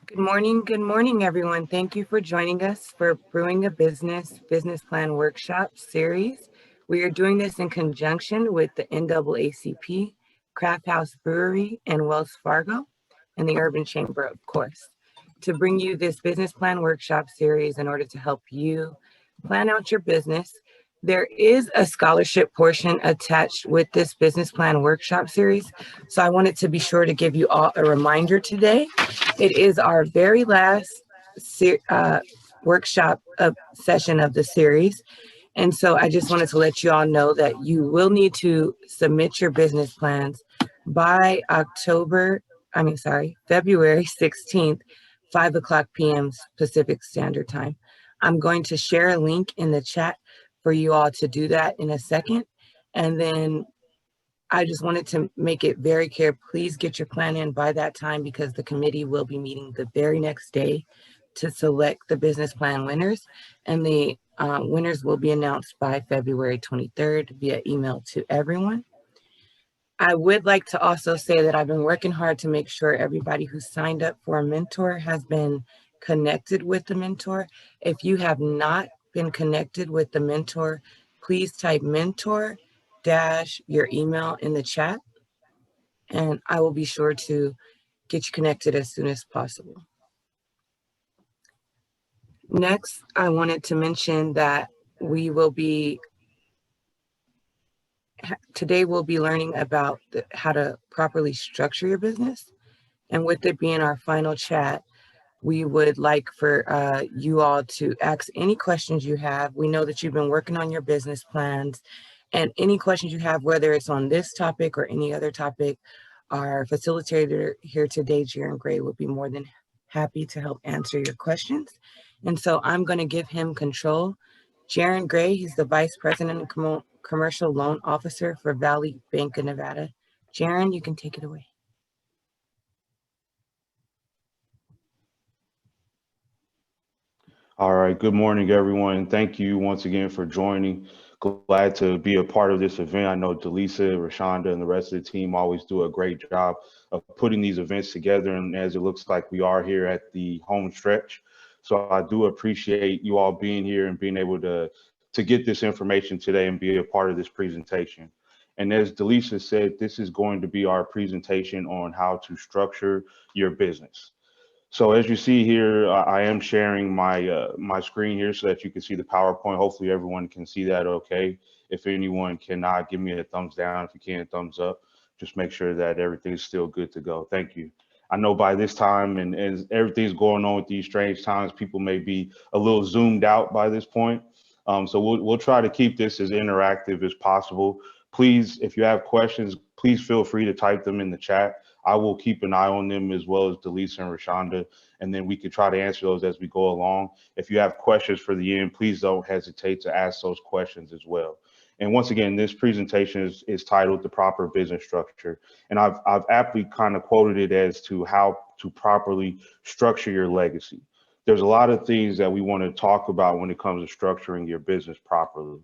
Good morning, everyone. Thank you for joining us for Brewing a Business Plan Workshop series. We are doing this in conjunction with the NAACP, Craft House Brewery, and Wells Fargo, and the Urban Chamber, of course, to bring you this business plan workshop series in order to help you plan out your business. There is a scholarship portion attached with this business plan workshop series, so I wanted to be sure to give you all a reminder today. It is our very last workshop session of the series. And so I just wanted to let you all know that you will need to submit your business plans by February 16th, 5 o'clock p.m. Pacific Standard Time. I'm going to share a link in the chat for you all to do that in a second. And then I just wanted to make it very clear, please get your plan in by that time because the committee will be meeting the very next day to select the business plan winners, and the winners will be announced by February 23rd via email to everyone. I would like to also say that I've been working hard to make sure everybody who signed up for a mentor has been connected with the mentor. If you have not been connected with the mentor, please type mentor - your email in the chat, and I will be sure to get you connected as soon as possible. Next, I wanted to mention that today we'll be learning about how to properly structure your business. And with it being our final chat, we would like for you all to ask any questions you have. We know that you've been working on your business plans, and any questions you have, whether it's on this topic or any other topic, our facilitator here today, Jaron Gray, will be more than happy to help answer your questions. And so I'm going to give him control. Jaron Gray, he's the Vice President and Commercial Loan Officer for Valley Bank of Nevada. Jaron, you can take it away. All right. Good morning, everyone. Thank you once again for joining. Glad to be a part of this event. I know Delisa, Rashonda, and the rest of the team always do a great job of putting these events together. And as it looks like we are here at the home stretch. So I do appreciate you all being here and being able to get this information today and be a part of this presentation. And as Delisa said, this is going to be our presentation on how to structure your business. So as you see here, I am sharing my screen here so that you can see the PowerPoint. Hopefully everyone can see that okay. If anyone cannot, give me a thumbs down. If you can, thumbs up. Just make sure that everything's still good to go. Thank you. I know by this time and as everything's going on with these strange times, people may be a little zoomed out by this point. So we'll try to keep this as interactive as possible. Please, if you have questions, please feel free to type them in the chat. I will keep an eye on them as well as Delisa and Rashonda, and then we can try to answer those as we go along. If you have questions for the end, please don't hesitate to ask those questions as well. And once again, this presentation is titled The Proper Business Structure. And I've aptly kind of quoted it as to how to properly structure your legacy. There's a lot of things that we want to talk about when it comes to structuring your business properly.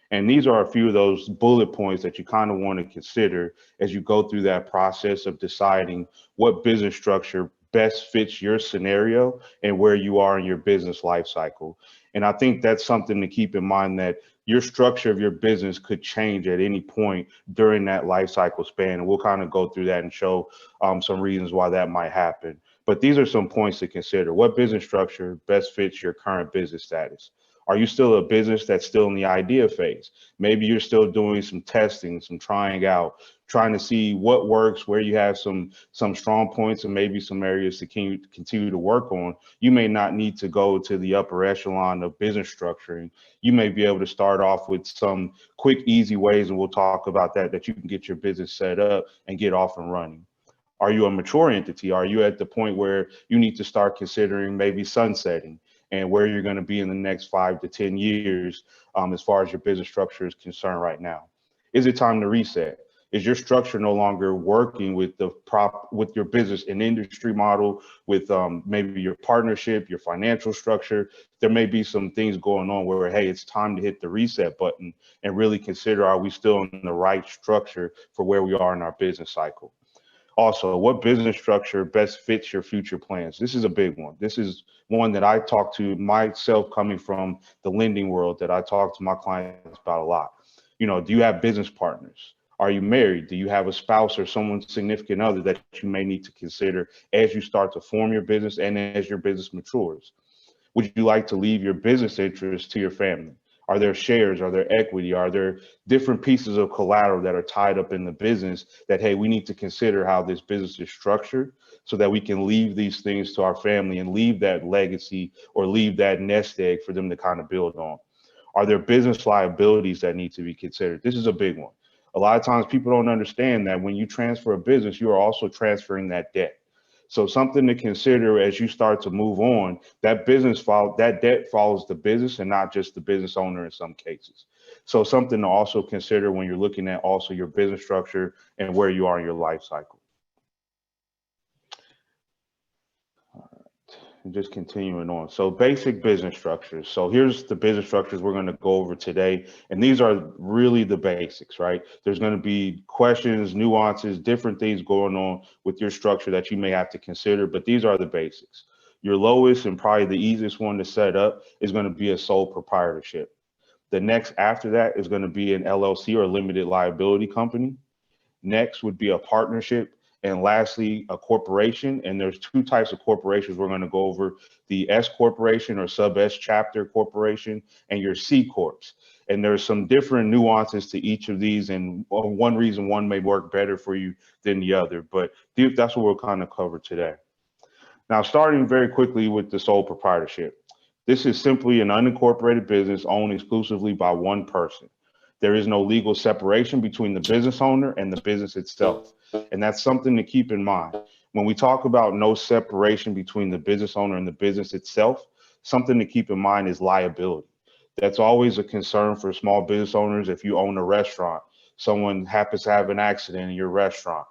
And these are a few of those bullet points that you kind of want to consider as you go through that process of deciding what business structure best fits your scenario and where you are in your business life cycle. And I think that's something to keep in mind, that your structure of your business could change at any point during that life cycle span. And we'll kind of go through that and show some reasons why that might happen. But these are some points to consider. What business structure best fits your current business status? Are you still a business that's still in the idea phase? Maybe you're still doing some testing, some trying out, trying to see what works, where you have some strong points and maybe some areas to continue to work on. You may not need to go to the upper echelon of business structuring. You may be able to start off with some quick, easy ways, and we'll talk about that you can get your business set up and get off and running. Are you a mature entity? Are you at the point where you need to start considering maybe sunsetting and where you're going to be in the next 5 to 10 years as far as your business structure is concerned right now? Is it time to reset? Is your structure no longer working with with your business and industry model, with maybe your partnership, your financial structure? There may be some things going on where, hey, it's time to hit the reset button and really consider, are we still in the right structure for where we are in our business cycle? Also, what business structure best fits your future plans? This is a big one. This is one that I talk to myself coming from the lending world that I talk to my clients about a lot. Do you have business partners? Are you married? Do you have a spouse or someone significant other that you may need to consider as you start to form your business and as your business matures? Would you like to leave your business interests to your family? Are there shares? Are there equity? Are there different pieces of collateral that are tied up in the business that, hey, we need to consider how this business is structured so that we can leave these things to our family and leave that legacy or leave that nest egg for them to kind of build on? Are there business liabilities that need to be considered? This is a big one. A lot of times people don't understand that when you transfer a business, you are also transferring that debt. So something to consider as you start to move on, that debt follows the business and not just the business owner in some cases. So something to also consider when you're looking at also your business structure and where you are in your life cycle. And just continuing on. So basic business structures. So here's the business structures we're going to go over today. And these are really the basics, right? There's going to be questions, nuances, different things going on with your structure that you may have to consider, but these are the basics. Your lowest and probably the easiest one to set up is going to be a sole proprietorship. The next after that is going to be an LLC or limited liability company. Next would be a partnership. And lastly, a corporation. And there's two types of corporations we're going to go over: the S corporation or sub S chapter corporation and your C corps. And there's some different nuances to each of these. And one reason one may work better for you than the other. But that's what we'll kind of cover today. Now, starting very quickly with the sole proprietorship. This is simply an unincorporated business owned exclusively by one person. There is no legal separation between the business owner and the business itself. And that's something to keep in mind. When we talk about no separation between the business owner and the business itself, something to keep in mind is liability. That's always a concern for small business owners. If you own a restaurant, someone happens to have an accident in your restaurant.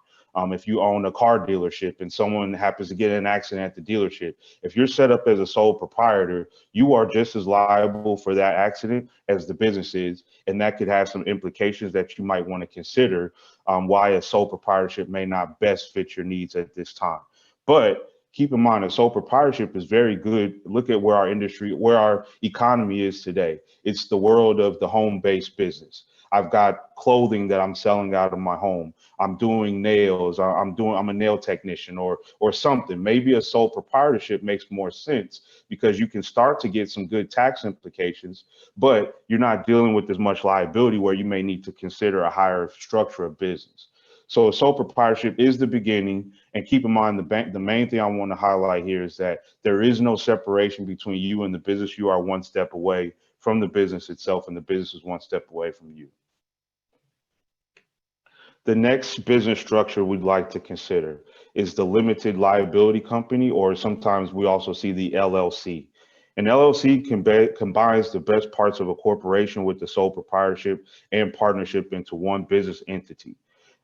If you own a car dealership and someone happens to get in an accident at the dealership, if you're set up as a sole proprietor, you are just as liable for that accident as the business is. And that could have some implications that you might want to consider why a sole proprietorship may not best fit your needs at this time. But keep in mind, a sole proprietorship is very good. Look at where our industry, where our economy is today. It's the world of the home-based business. I've got clothing that I'm selling out of my home. I'm doing nails. I'm a nail technician or something. Maybe a sole proprietorship makes more sense because you can start to get some good tax implications, but you're not dealing with as much liability where you may need to consider a higher structure of business. So a sole proprietorship is the beginning. And keep in mind, the main thing I want to highlight here is that there is no separation between you and the business. You are one step away from the business itself, and the business is one step away from you. The next business structure we'd like to consider is the limited liability company, or sometimes we also see the LLC. An LLC combines the best parts of a corporation with the sole proprietorship and partnership into one business entity.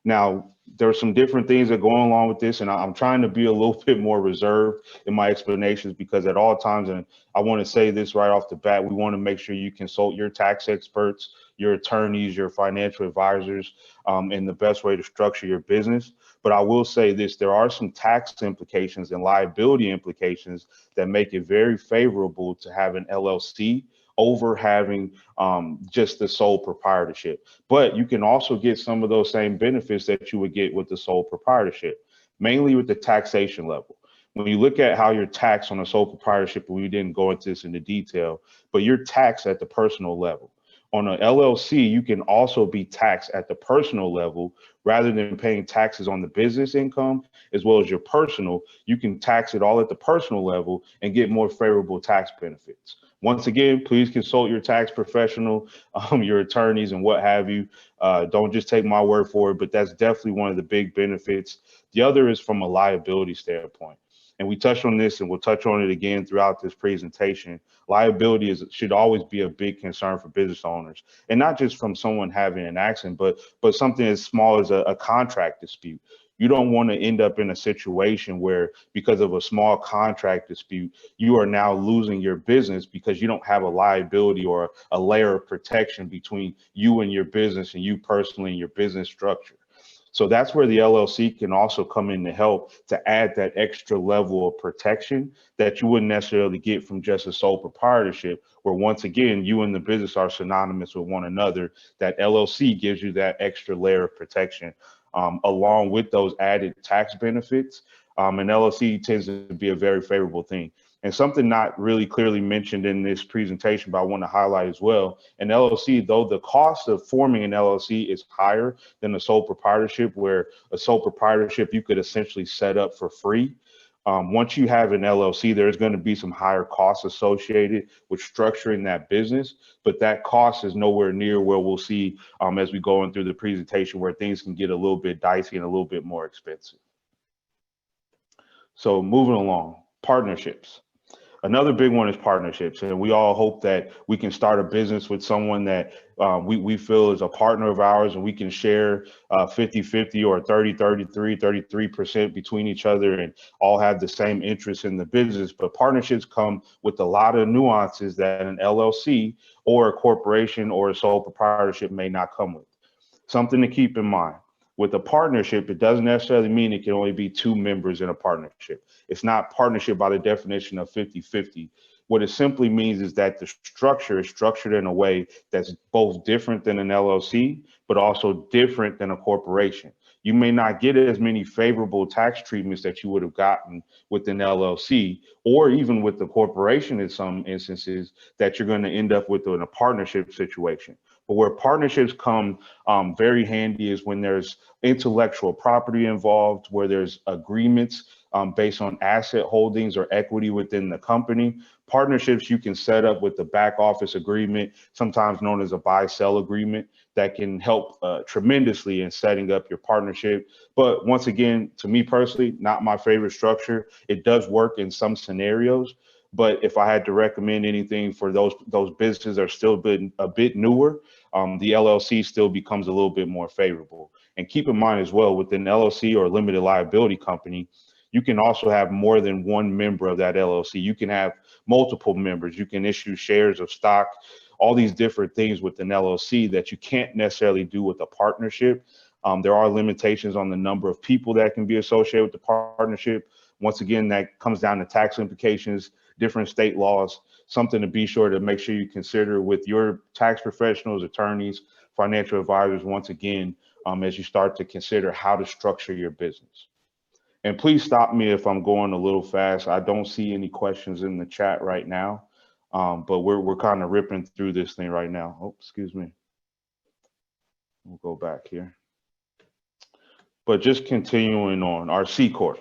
Now, there are some different things that go along with this, and I'm trying to be a little bit more reserved in my explanations because at all times, and I want to say this right off the bat, we want to make sure you consult your tax experts, your attorneys, your financial advisors, in the best way to structure your business. But I will say this, there are some tax implications and liability implications that make it very favorable to have an LLC over having just the sole proprietorship. But you can also get some of those same benefits that you would get with the sole proprietorship, mainly with the taxation level. When you look at how you're taxed on a sole proprietorship, we didn't go into this into detail, but you're taxed at the personal level. On an LLC, you can also be taxed at the personal level rather than paying taxes on the business income as well as your personal. You can tax it all at the personal level and get more favorable tax benefits. Once again, please consult your tax professional, your attorneys and what have you. Don't just take my word for it, but that's definitely one of the big benefits. The other is from a liability standpoint. And we touched on this and we'll touch on it again throughout this presentation. Liability should always be a big concern for business owners, and not just from someone having an accident, but something as small as a contract dispute. You don't want to end up in a situation where because of a small contract dispute, you are now losing your business because you don't have a liability or a layer of protection between you and your business and you personally and your business structure. So that's where the LLC can also come in to help to add that extra level of protection that you wouldn't necessarily get from just a sole proprietorship, where once again, you and the business are synonymous with one another. That LLC gives you that extra layer of protection, along with those added tax benefits. And LLC tends to be a very favorable thing. And something not really clearly mentioned in this presentation, but I want to highlight as well, an LLC, though the cost of forming an LLC is higher than a sole proprietorship, where a sole proprietorship you could essentially set up for free. Once you have an LLC, there's going to be some higher costs associated with structuring that business, but that cost is nowhere near where we'll see as we go in through the presentation, where things can get a little bit dicey and a little bit more expensive. So moving along, partnerships. Another big one is partnerships, and we all hope that we can start a business with someone that we feel is a partner of ours, and we can share 50-50 or 33% between each other and all have the same interest in the business. But partnerships come with a lot of nuances that an LLC or a corporation or a sole proprietorship may not come with. Something to keep in mind. With a partnership, it doesn't necessarily mean it can only be two members in a partnership. It's not partnership by the definition of 50-50. What it simply means is that the structure is structured in a way that's both different than an LLC, but also different than a corporation. You may not get as many favorable tax treatments that you would have gotten with an LLC, or even with the corporation in some instances that you're going to end up with in a partnership situation. But where partnerships come very handy is when there's intellectual property involved, where there's agreements based on asset holdings or equity within the company. Partnerships you can set up with the back office agreement, sometimes known as a buy-sell agreement, that can help tremendously in setting up your partnership. But once again, to me personally, not my favorite structure. It does work in some scenarios, but if I had to recommend anything for those businesses that are still a bit newer, the LLC still becomes a little bit more favorable. And keep in mind as well, with an LLC or limited liability company, you can also have more than one member of that LLC. You can have multiple members. You can issue shares of stock, all these different things with an LLC that you can't necessarily do with a partnership. There are limitations on the number of people that can be associated with the partnership. Once again, that comes down to tax implications, different state laws, something to be sure to make sure you consider with your tax professionals, attorneys, financial advisors, once again, as you start to consider how to structure your business. And please stop me if I'm going a little fast. I don't see any questions in the chat right now, but we're kind of ripping through this thing right now. Oh, excuse me. We'll go back here. But just continuing on, our C Corps.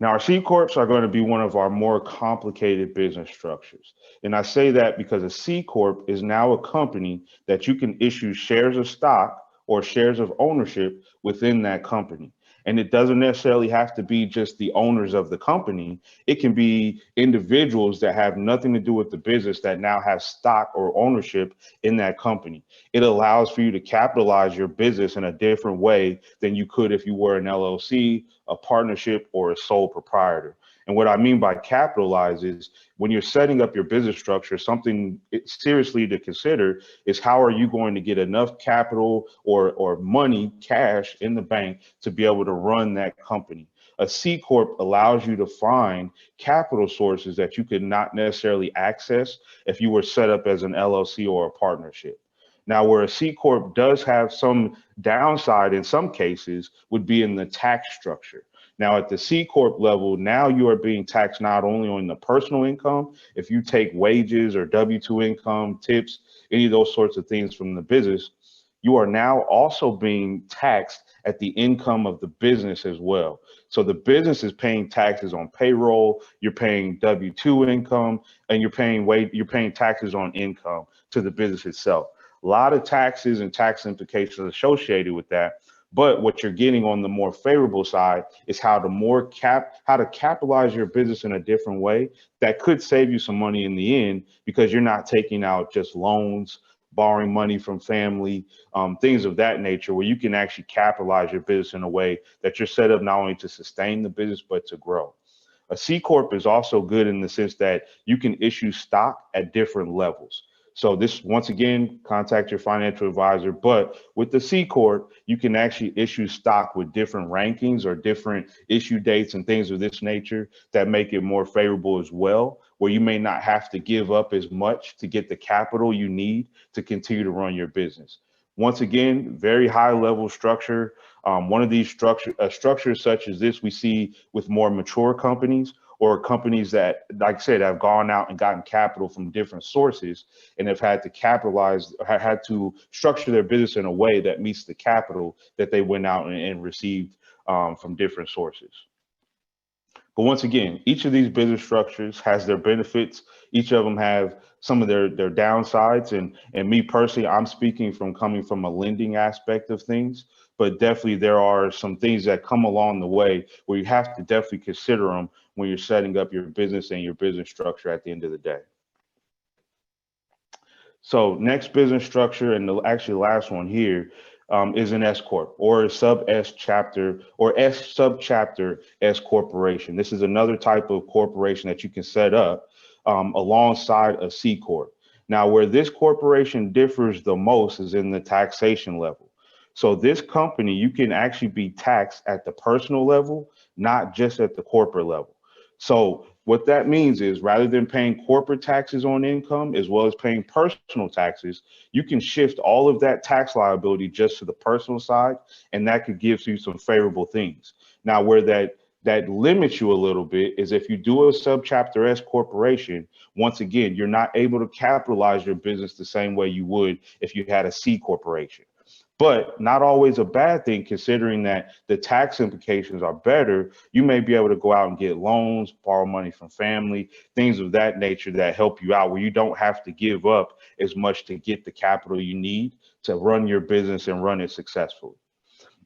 Now, our C Corps are going to be one of our more complicated business structures. And I say that because a C Corp is now a company that you can issue shares of stock or shares of ownership within that company. And it doesn't necessarily have to be just the owners of the company. It can be individuals that have nothing to do with the business that now have stock or ownership in that company. It allows for you to capitalize your business in a different way than you could if you were an LLC, a partnership, or a sole proprietor. And what I mean by capitalize is when you're setting up your business structure, something seriously to consider is how are you going to get enough capital or money, cash in the bank to be able to run that company. A C Corp allows you to find capital sources that you could not necessarily access if you were set up as an LLC or a partnership. Now, where a C Corp does have some downside in some cases would be in the tax structure. Now, at the C Corp level, now you are being taxed not only on the personal income, if you take wages or W-2 income, tips, any of those sorts of things from the business, you are now also being taxed at the income of the business as well. So the business is paying taxes on payroll, you're paying W-2 income, and you're paying taxes on income to the business itself. A lot of taxes and tax implications associated with that. But what you're getting on the more favorable side is how to capitalize your business in a different way that could save you some money in the end, because you're not taking out just loans, borrowing money from family, things of that nature, where you can actually capitalize your business in a way that you're set up not only to sustain the business, but to grow. A C Corp is also good in the sense that you can issue stock at different levels. So this, once again, contact your financial advisor. But with the C Corp, you can actually issue stock with different rankings or different issue dates and things of this nature that make it more favorable as well, where you may not have to give up as much to get the capital you need to continue to run your business. Once again, very high level structure. One of these structures such as this we see with more mature companies or companies that, like I said, have gone out and gotten capital from different sources and have had to capitalize, had to structure their business in a way that meets the capital that they went out and received from different sources. But once again, each of these business structures has their benefits. Each of them have some of their downsides. And me personally, I'm speaking from coming from a lending aspect of things, but definitely there are some things that come along the way where you have to definitely consider them when you're setting up your business and your business structure at the end of the day. So next business structure, and actually last one here, is an S corp or a sub S chapter or S sub chapter S corporation. This is another type of corporation that you can set up alongside a C corp. Now, where this corporation differs the most is in the taxation level. So this company, you can actually be taxed at the personal level, not just at the corporate level. So what that means is rather than paying corporate taxes on income as well as paying personal taxes, you can shift all of that tax liability just to the personal side, and that could give you some favorable things. Now, where that limits you a little bit is if you do a subchapter S corporation, once again, you're not able to capitalize your business the same way you would if you had a C corporation. But not always a bad thing, considering that the tax implications are better. You may be able to go out and get loans, borrow money from family, things of that nature that help you out, where you don't have to give up as much to get the capital you need to run your business and run it successfully.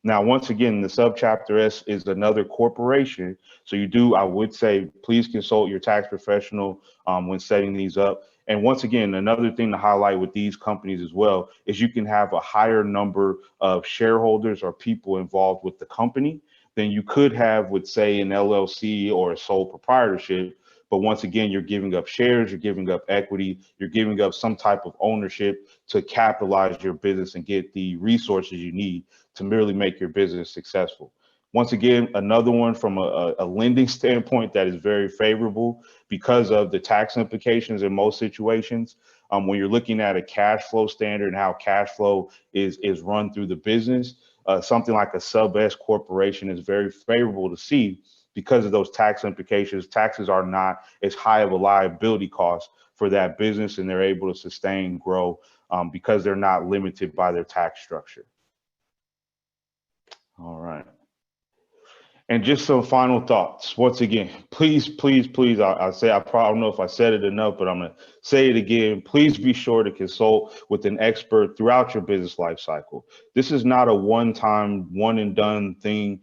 Now, once again, the subchapter S is another corporation. So you do, I would say, please consult your tax professional when setting these up. And once again, another thing to highlight with these companies as well is you can have a higher number of shareholders or people involved with the company than you could have with, say, an LLC or a sole proprietorship. But once again, you're giving up shares, you're giving up equity, you're giving up some type of ownership to capitalize your business and get the resources you need to merely make your business successful. Once again, another one from a lending standpoint that is very favorable because of the tax implications in most situations. When you're looking at a cash flow standard and how cash flow is run through the business, something like a sub S corporation is very favorable to see because of those tax implications. Taxes are not as high of a liability cost for that business, and they're able to sustain, grow because they're not limited by their tax structure. All right. And just some final thoughts. Once again, please, please, please, I don't know if I said it enough, but I'm going to say it again. Please be sure to consult with an expert throughout your business life cycle. This is not a one-time, one and done thing.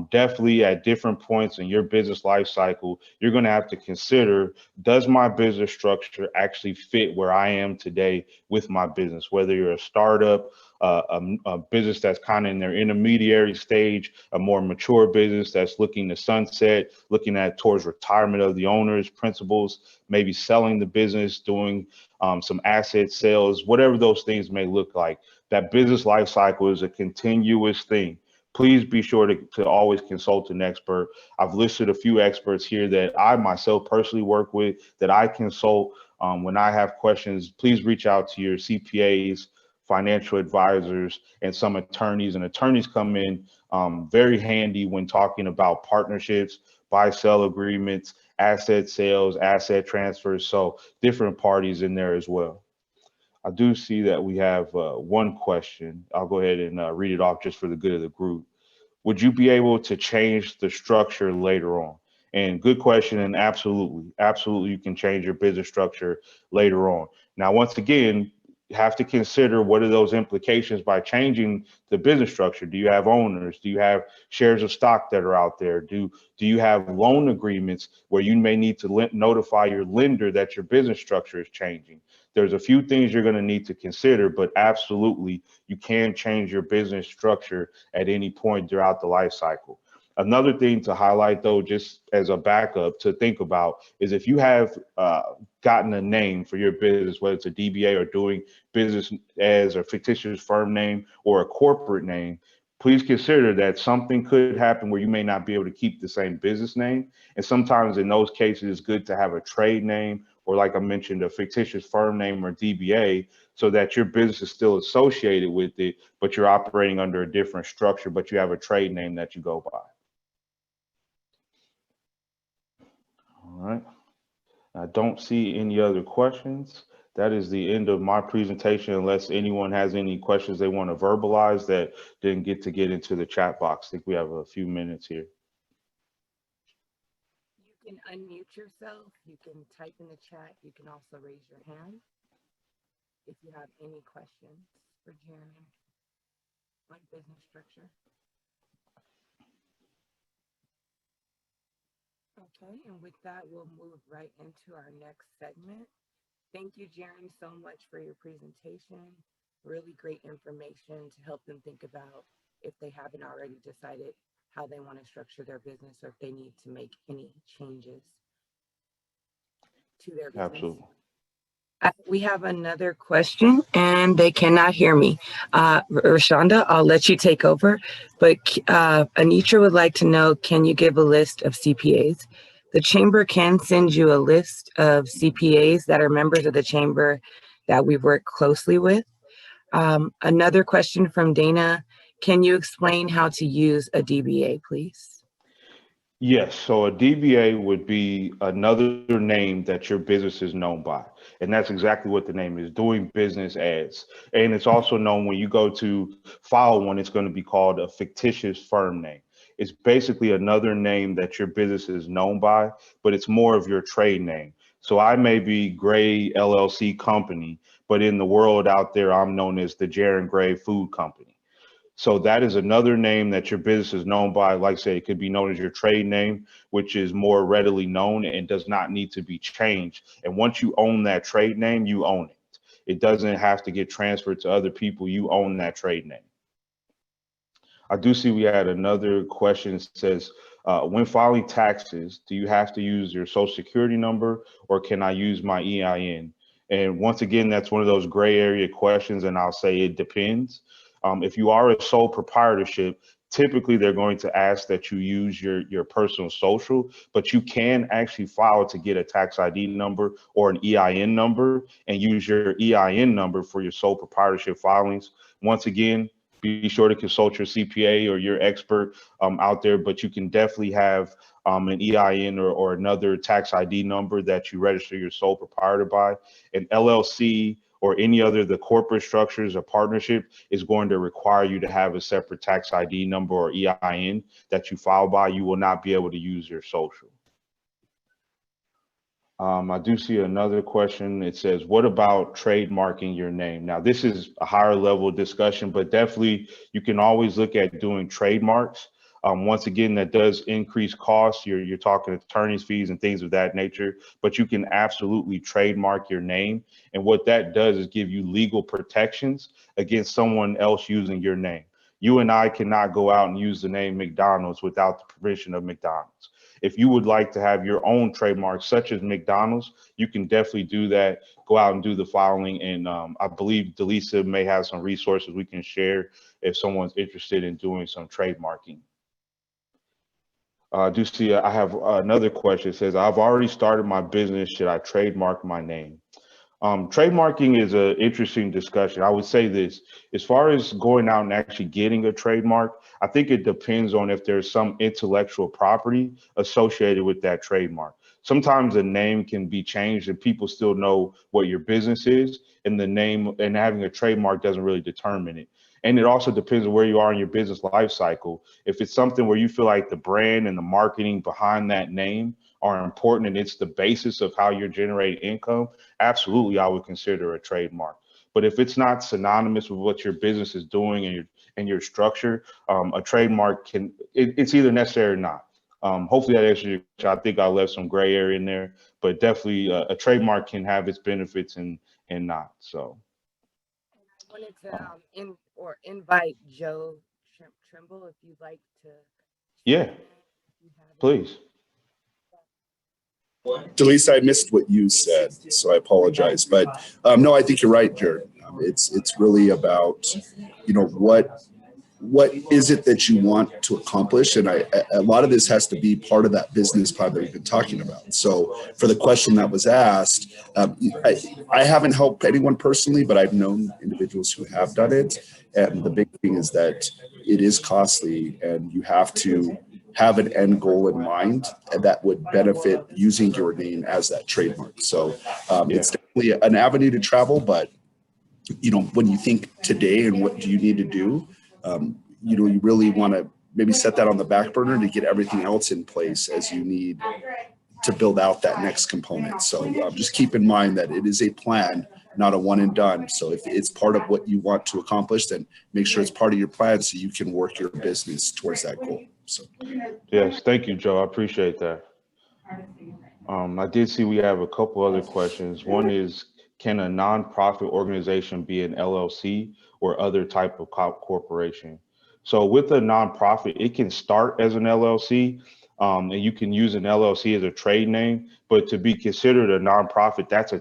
Definitely at different points in your business life cycle, you're going to have to consider, does my business structure actually fit where I am today with my business? Whether you're a startup, a business that's kind of in their intermediary stage, a more mature business that's looking to sunset, looking at towards retirement of the owners, principals, maybe selling the business, doing some asset sales, whatever those things may look like. That business life cycle is a continuous thing. Please be sure to always consult an expert. I've listed a few experts here that I myself personally work with, that I consult when I have questions. Please reach out to your CPAs, financial advisors, and some attorneys. And attorneys come in very handy when talking about partnerships, buy-sell agreements, asset sales, asset transfers. So different parties in there as well. I do see that we have one question. I'll go ahead and read it off just for the good of the group. Would you be able to change the structure later on? And good question, and absolutely, absolutely, you can change your business structure later on. Now, once again, you have to consider what are those implications by changing the business structure. Do you have owners? Do you have shares of stock that are out there? Do you have loan agreements where you may need to notify your lender that your business structure is changing? There's a few things you're going to need to consider, but absolutely, you can change your business structure at any point throughout the life cycle. Another thing to highlight, though, just as a backup to think about, is if you have gotten a name for your business, whether it's a DBA or doing business as a fictitious firm name or a corporate name, please consider that something could happen where you may not be able to keep the same business name. And sometimes in those cases, it's good to have a trade name or, like I mentioned, a fictitious firm name or DBA, so that your business is still associated with it, but you're operating under a different structure, but you have a trade name that you go by. All right. I don't see any other questions. That is the end of my presentation, unless anyone has any questions they want to verbalize that didn't get into the chat box. I think we have a few minutes here. You can unmute yourself. You can type in the chat. You can also raise your hand if you have any questions for Jeremy on business structure. Okay, and with that, we'll move right into our next segment. Thank you, Jeremy, so much for your presentation. Really great information to help them think about, if they haven't already decided, how they want to structure their business or if they need to make any changes to their business. Absolutely. We have another question and they cannot hear me. Rashonda, I'll let you take over, but Anitra would like to know, can you give a list of CPAs? The chamber can send you a list of CPAs that are members of the chamber that we've worked closely with. Another question from Dana, can you explain how to use a DBA, please? Yes, so a DBA would be another name that your business is known by. And that's exactly what the name is, doing business as. And it's also known, when you go to file one, it's going to be called a fictitious firm name. It's basically another name that your business is known by, but it's more of your trade name. So I may be Gray LLC Company, but in the world out there, I'm known as the Jaron Gray Food Company. So that is another name that your business is known by. Like I said, it could be known as your trade name, which is more readily known and does not need to be changed. And once you own that trade name, you own it. It doesn't have to get transferred to other people. You own that trade name. I do see we had another question. It says, when filing taxes, do you have to use your social security number or can I use my EIN? And once again, that's one of those gray area questions, and I'll say it depends. If you are a sole proprietorship, typically they're going to ask that you use your personal social, but you can actually file to get a tax ID number or an EIN number and use your EIN number for your sole proprietorship filings. Once again, be sure to consult your CPA or your expert out there, but you can definitely have an EIN or another tax ID number that you register your sole proprietor by. An LLC or any other the corporate structures or partnership is going to require you to have a separate tax ID number or EIN that you file by. You will not be able to use your social. I do see another question. It says, what about trademarking your name? Now, this is a higher level discussion, but definitely you can always look at doing trademarks. Once again, that does increase costs. You're talking attorney's fees and things of that nature, but you can absolutely trademark your name. And what that does is give you legal protections against someone else using your name. You and I cannot go out and use the name McDonald's without the permission of McDonald's. If you would like to have your own trademark, such as McDonald's, you can definitely do that. Go out and do the filing. And I believe Delisa may have some resources we can share if someone's interested in doing some trademarking. I do see I have another question. It says, I've already started my business. Should I trademark my name? Trademarking is an interesting discussion. I would say this, as far as going out and actually getting a trademark, I think it depends on if there's some intellectual property associated with that trademark. Sometimes a name can be changed and people still know what your business is, and the name and having a trademark doesn't really determine it. And it also depends on where you are in your business life cycle. If it's something where you feel like the brand and the marketing behind that name are important and it's the basis of how you're generating income, absolutely, I would consider a trademark. But if it's not synonymous with what your business is doing and your structure, a trademark it's either necessary or not. Hopefully that answers your question. I think I left some gray area in there, but definitely a trademark can have its benefits and not. So. I wanted to invite Joe Trimble if you'd like to Yeah, please. Delisa, I missed what you said, so I apologize. But no, I think you're right, Jared. It's really about, what is it that you want to accomplish, and a lot of this has to be part of that business plan that we've been talking about. So for the question that was asked, I haven't helped anyone personally, but I've known individuals who have done it, and the big thing is that it is costly, and you have to have an end goal in mind, and that would benefit using your name as that trademark. So it's definitely an avenue to travel, but when you think today and what do you need to do, you really want to maybe set that on the back burner to get everything else in place as you need to build out that next component. So just keep in mind that it is a plan, not a one and done. So if it's part of what you want to accomplish, then make sure it's part of your plan so you can work your business towards that goal. So Yes, thank you, Joe. I appreciate that. I did see we have a couple other questions. One is, can a nonprofit organization be an LLC or other type of corporation? So with a nonprofit, it can start as an LLC, and you can use an LLC as a trade name, but to be considered a nonprofit, that's a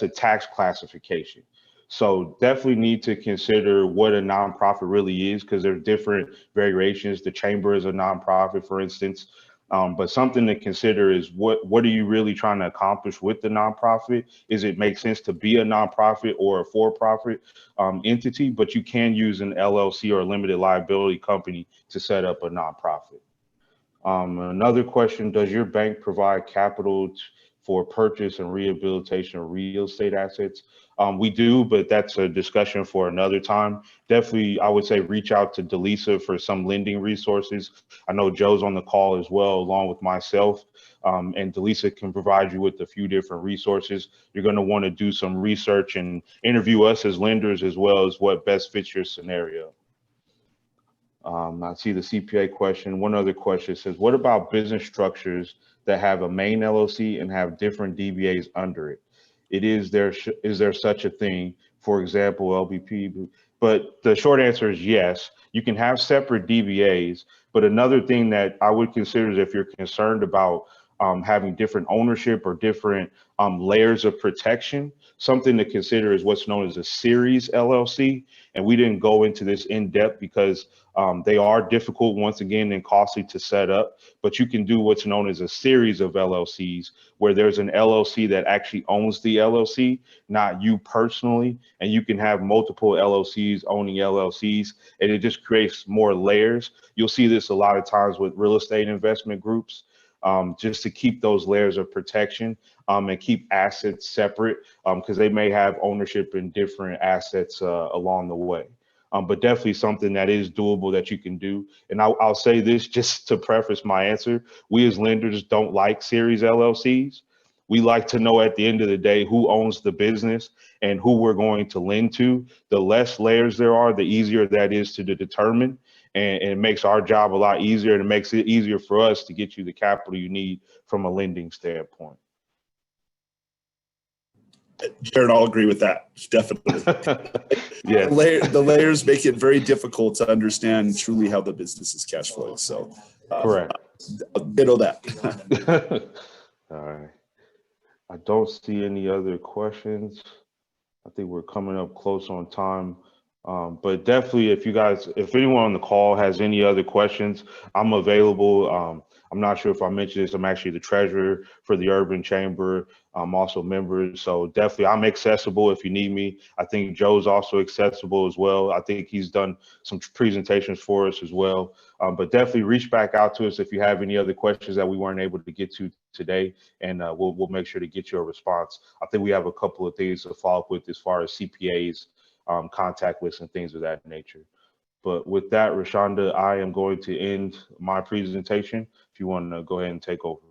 tax classification. So definitely need to consider what a nonprofit really is, because there's different variations. The chamber is a nonprofit, for instance. But something to consider is what are you really trying to accomplish with the nonprofit? Is it make sense to be a nonprofit or a for-profit entity? But you can use an LLC or a limited liability company to set up a nonprofit. Another question, does your bank provide capital for purchase and rehabilitation of real estate assets? We do, but that's a discussion for another time. Definitely, I would say reach out to Delisa for some lending resources. I know Joe's on the call as well, along with myself. And Delisa can provide you with a few different resources. You're going to want to do some research and interview us as lenders as well as what best fits your scenario. I see the CPA question. One other question says, what about business structures that have a main LLC and have different DBAs under it? Is there such a thing? For example, LBP. But the short answer is yes. You can have separate DBAs, but another thing that I would consider is if you're concerned about having different ownership or different layers of protection, something to consider is what's known as a series LLC. And we didn't go into this in depth because they are difficult, once again, and costly to set up, but you can do what's known as a series of LLCs, where there's an LLC that actually owns the LLC, not you personally, and you can have multiple LLCs owning LLCs, and it just creates more layers. You'll see this a lot of times with real estate investment groups, just to keep those layers of protection and keep assets separate, because they may have ownership in different assets along the way. But definitely something that is doable that you can do. And I'll say this just to preface my answer. We as lenders don't like series LLCs. We like to know at the end of the day who owns the business and who we're going to lend to. The less layers there are, the easier that is to determine. And it makes our job a lot easier, and it makes it easier for us to get you the capital you need from a lending standpoint. Jared, I'll agree with that. Definitely. Yeah. The layers make it very difficult to understand truly how the business is cash flowing. So correct. A bit of that. All right. I don't see any other questions. I think we're coming up close on time. But definitely, if anyone on the call has any other questions, I'm available. I'm not sure if I mentioned this. I'm actually the treasurer for the Urban Chamber. I'm also members. So definitely, I'm accessible if you need me. I think Joe's also accessible as well. I think he's done some presentations for us as well. But definitely reach back out to us if you have any other questions that we weren't able to get to today, and we'll make sure to get you a response. I think we have a couple of things to follow up with as far as CPAs, contact lists, and things of that nature. But with that, Rashonda, I am going to end my presentation. If you want to go ahead and take over.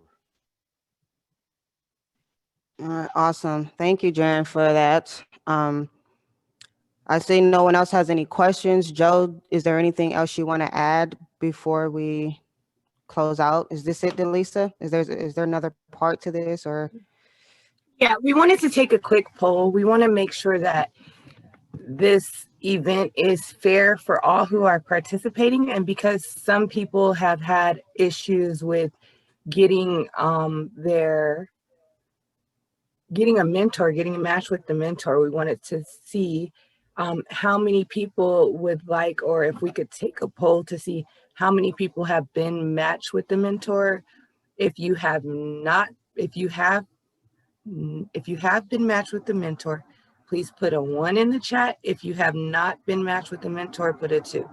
All right, awesome. Thank you, Jaren, for that. I see no one else has any questions. Joe, is there anything else you want to add before we close out? Is this it, Delisa? Is there another part to this, or? Yeah, we wanted to take a quick poll. We want to make sure that this event is fair for all who are participating, and because some people have had issues with getting getting a mentor, getting a match with the mentor, we wanted to see how many people would like, or if we could take a poll to see how many people have been matched with the mentor. If you have not, if you have been matched with the mentor, please put a 1 in the chat. If you have not been matched with the mentor, put a 2.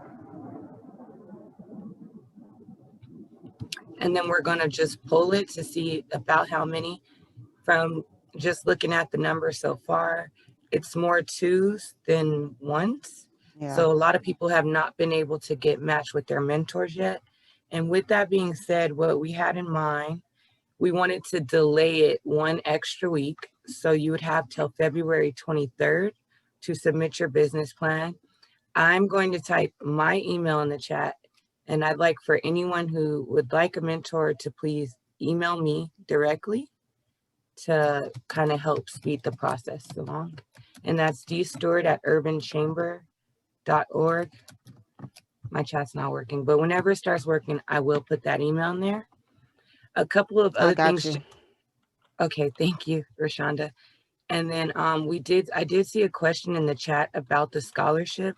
And then we're gonna just poll it to see about how many. From just looking at the numbers so far, it's more 2s than 1s. Yeah. So a lot of people have not been able to get matched with their mentors yet. And with that being said, what we had in mind, we wanted to delay it 1 extra week. So you would have till February 23rd to submit your business plan. I'm going to type my email in the chat, and I'd like for anyone who would like a mentor to please email me directly to kind of help speed the process along. And that's dstewart@urbanchamber.org. My chat's not working, but whenever it starts working, I will put that email in there. A couple of I other got things. you. Okay, thank you, Rashonda. And then I did see a question in the chat about the scholarship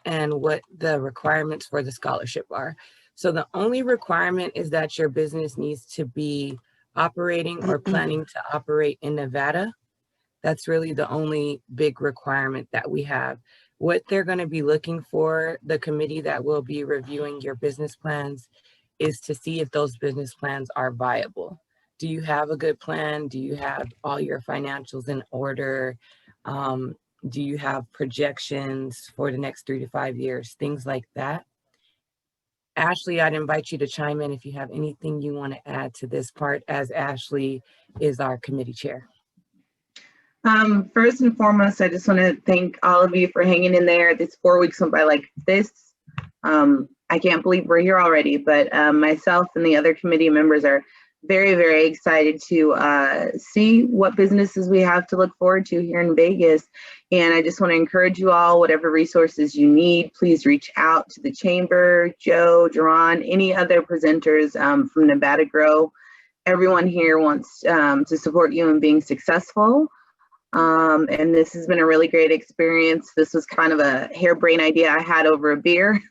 and what the requirements for the scholarship are. So the only requirement is that your business needs to be operating or planning to operate in Nevada. That's really the only big requirement that we have. What they're going to be looking for, the committee that will be reviewing your business plans, is to see if those business plans are viable. Do you have a good plan? Do you have all your financials in order? Do you have projections for the next 3 to 5 years? Things like that. Ashley, I'd invite you to chime in if you have anything you want to add to this part, as Ashley is our committee chair. First and foremost, I just want to thank all of you for hanging in there. This 4 weeks went by like this. I can't believe we're here already, but myself and the other committee members are very, very excited to see what businesses we have to look forward to here in Vegas. And I just want to encourage you all, whatever resources you need, please reach out to the chamber, Joe, Duran, any other presenters from Nevada Grow. Everyone here wants to support you in being successful. And this has been a really great experience. This was kind of a harebrained idea I had over a beer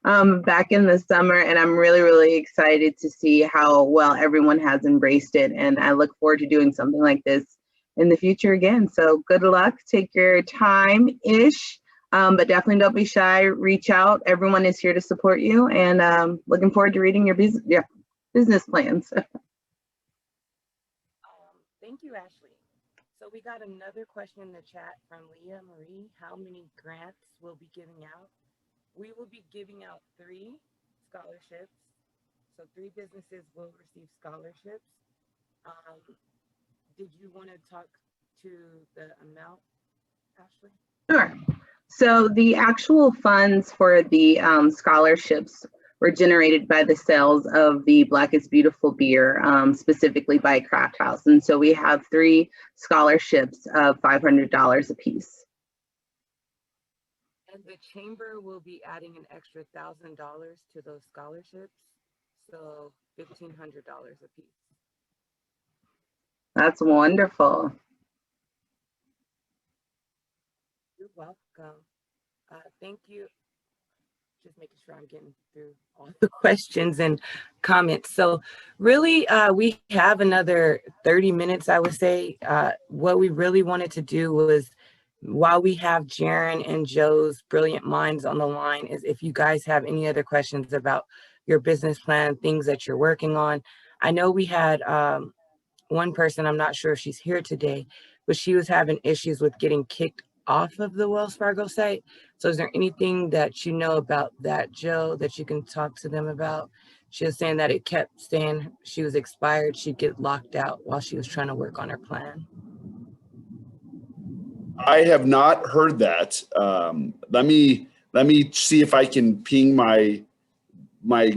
back in the summer, and I'm really, really excited to see how well everyone has embraced it. And I look forward to doing something like this in the future again. So good luck, take your time-ish, but definitely don't be shy, reach out. Everyone is here to support you, and looking forward to reading your business plans. Thank you, Ashley. So we got another question in the chat from Leah Marie. How many grants will be giving out? We will be giving out 3 scholarships. So 3 businesses will receive scholarships. Did you want to talk to the amount, Ashley? Sure. So the actual funds for the scholarships were generated by the sales of the Black is Beautiful beer, specifically by Craft House. And so we have 3 scholarships of $500 apiece. And the chamber will be adding an extra $1,000 to those scholarships. So $1,500 apiece. That's wonderful. You're welcome. Thank you. Just making sure I'm getting through all the questions and comments. So really, we have another 30 minutes, I would say. What we really wanted to do was, while we have Jaren and Joe's brilliant minds on the line, is if you guys have any other questions about your business plan, things that you're working on. I know we had one person, I'm not sure if she's here today, but she was having issues with getting kicked off of the Wells Fargo site. So is there anything that you know about that, Joe, that you can talk to them about? She was saying that it kept saying she was expired. She'd get locked out while she was trying to work on her plan. I have not heard that. Let me see if I can ping my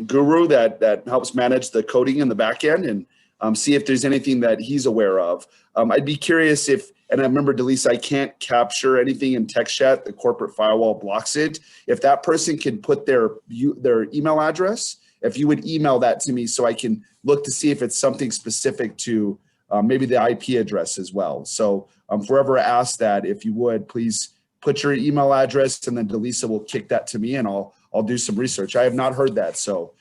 guru that helps manage the coding in the back end, and see if there's anything that he's aware of. I'd be curious if And I remember, Delisa, I can't capture anything in text chat. The corporate firewall blocks it. If that person can put their email address, if you would email that to me so I can look to see if it's something specific to maybe the IP address as well. So whoever asked that, if you would, please put your email address, and then Delisa will kick that to me, and I'll do some research. I have not heard that, so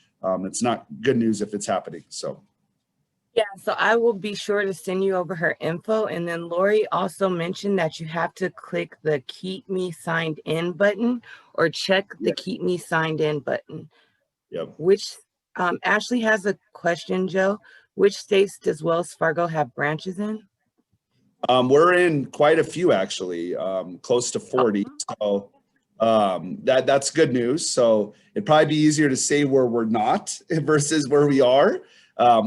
it's not good news if it's happening. So Yeah, so I will be sure to send you over her info. And then Lori also mentioned that you have to click the Keep Me Signed In button, or check the Keep Me Signed In button. Yep. Which Ashley has a question, Joe. Which states does Wells Fargo have branches in? We're in quite a few, actually, close to 40. So that's good news. So it'd probably be easier to say where we're not versus where we are.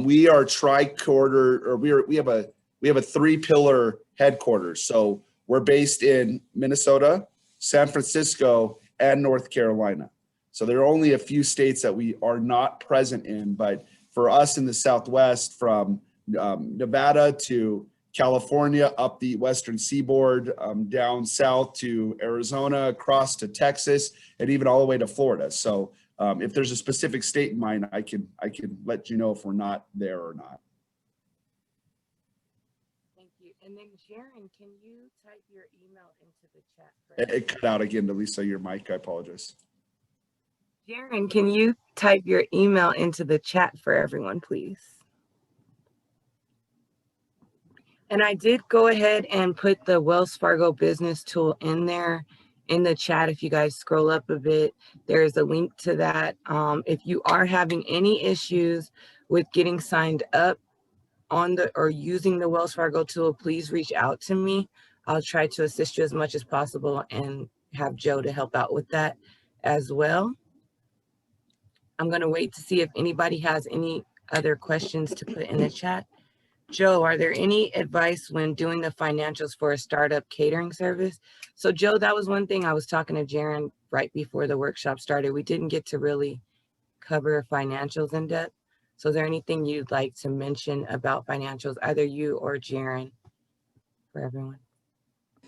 We are tri-quarter, or we have a 3-pillar headquarters. So we're based in Minnesota, San Francisco, and North Carolina. So there are only a few states that we are not present in, but for us in the Southwest, from Nevada to California, up the Western Seaboard, down south to Arizona, across to Texas, and even all the way to Florida. So if there's a specific state in mind, I can let you know if we're not there or not. Thank you. And then Sharon, can you type your email into the chat? It cut out again, Delisa, your mic. I apologize. Sharon, can you type your email into the chat for everyone, please? And I did go ahead and put the Wells Fargo business tool in there in the chat. If you guys scroll up a bit, there is a link to that. If you are having any issues with getting signed up on or using the Wells Fargo tool, please reach out to me. I'll try to assist you as much as possible and have Joe to help out with that as well. I'm going to wait to see if anybody has any other questions to put in the chat. Joe, are there any advice when doing the financials for a startup catering service? So Joe, that was one thing I was talking to Jaren right before the workshop started. We didn't get to really cover financials in depth. So is there anything you'd like to mention about financials, either you or Jaren, for everyone?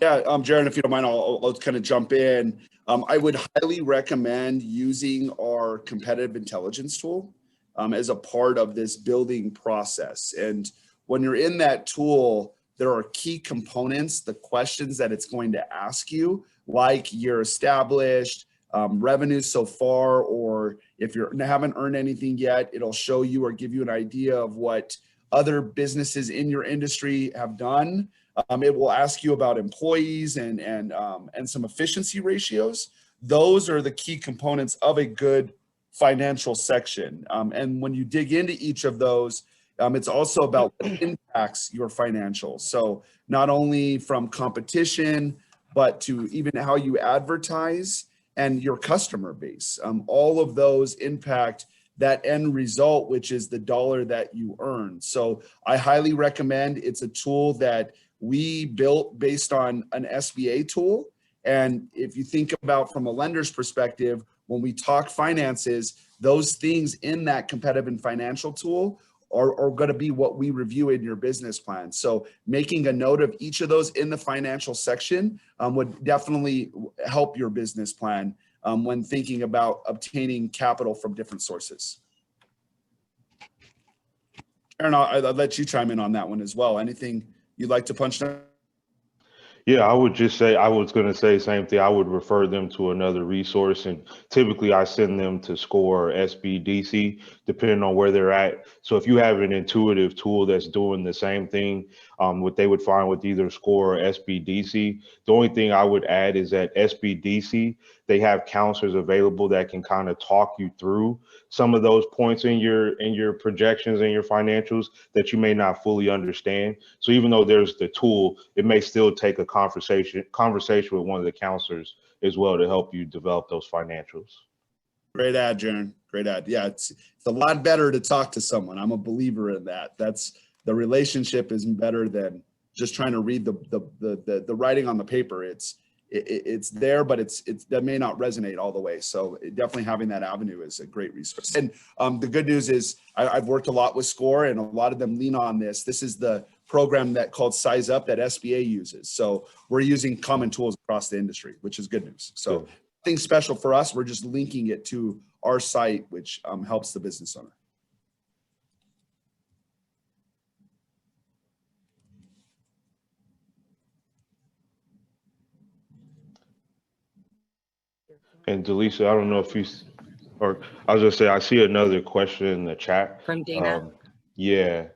Yeah, Jaren, if you don't mind, I'll kind of jump in. I would highly recommend using our competitive intelligence tool as a part of this building process. And when you're in that tool, there are key components, the questions that it's going to ask you, like you're established, revenue so far, or if you haven't earned anything yet, it'll show you or give you an idea of what other businesses in your industry have done. It will ask you about employees and some efficiency ratios. Those are the key components of a good financial section. And when you dig into each of those, it's also about what impacts your financials. So not only from competition, but to even how you advertise and your customer base. All of those impact that end result, which is the dollar that you earn. So I highly recommend. It's a tool that we built based on an SBA tool. And if you think about from a lender's perspective, when we talk finances, those things in that competitive and financial tool are going to be what we review in your business plan. So making a note of each of those in the financial section would definitely help your business plan when thinking about obtaining capital from different sources. Aaron, I'll let you chime in on that one as well. Anything you'd like to punch down? Yeah, I would just say, I was going to say the same thing. I would refer them to another resource, and typically I send them to SCORE or SBDC, depending on where they're at. So if you have an intuitive tool that's doing the same thing, what they would find with either SCORE or SBDC, the only thing I would add is that SBDC, they have counselors available that can kind of talk you through some of those points in your projections and your financials that you may not fully understand. So even though there's the tool, it may still take a conversation with one of the counselors as well to help you develop those financials. Great ad, Jaren. Great ad. Yeah, it's a lot better to talk to someone. I'm a believer in that. That's the relationship is better than just trying to read the writing on the paper. It's there, but that may not resonate all the way. So definitely having that avenue is a great resource. And the good news is I've worked a lot with SCORE, and a lot of them lean on this. This is the program that called Size Up that SBA uses. So we're using common tools across the industry, which is good news. So Good. nothing special for us. We're just linking it to our site, which helps the business owner. And Delisa, I don't know if or I was gonna say, I see another question in the chat. From Dana. Yeah.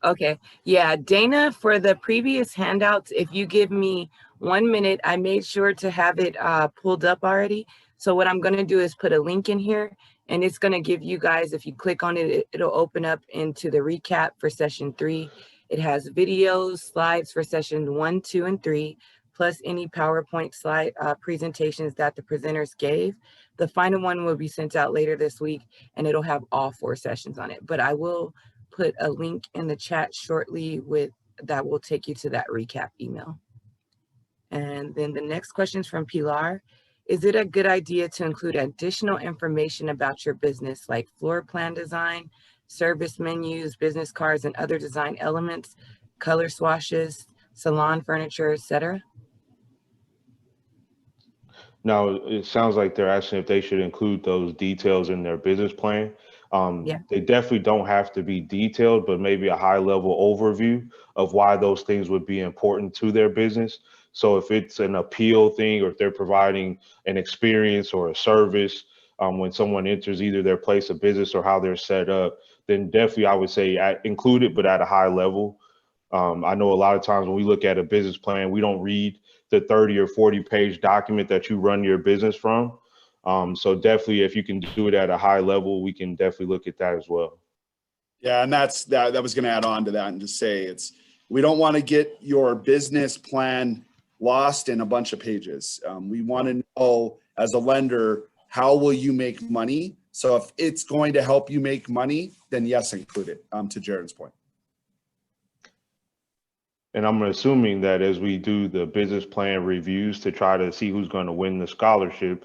Okay. Yeah, Dana, for the previous handouts, if you give me 1 minute, I made sure to have it pulled up already. So what I'm going to do is put a link in here, and it's going to give you guys, if you click on it, it'll open up into the recap for session 3. It has videos, slides for session 1, 2, and 3, plus any PowerPoint slide presentations that the presenters gave. The final one will be sent out later this week, and it'll have all 4 sessions on it. But I will put a link in the chat shortly that will take you to that recap email. And then the next question is from Pilar. Is it a good idea to include additional information about your business, like floor plan design, service menus, business cards, and other design elements, color swatches, salon furniture, etc.? Now, it sounds like they're asking if they should include those details in their business plan. Yeah. They definitely don't have to be detailed, but maybe a high level overview of why those things would be important to their business. So if it's an appeal thing, or if they're providing an experience or a service when someone enters either their place of business or how they're set up, then definitely I would say include it, but at a high level. I know a lot of times when we look at a business plan, we don't read the 30 or 40 page document that you run your business from. So definitely, if you can do it at a high level, we can definitely look at that as well. Yeah, and that was going to add on to that and just say we don't want to get your business plan lost in a bunch of pages. We want to know, as a lender, how will you make money? So if it's going to help you make money, then yes, include it, to Jared's point. And I'm assuming that as we do the business plan reviews to try to see who's going to win the scholarship,